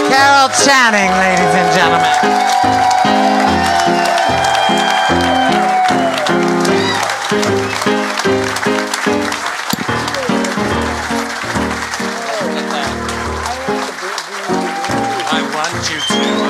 Carol Channing, ladies and gentlemen. I want you to.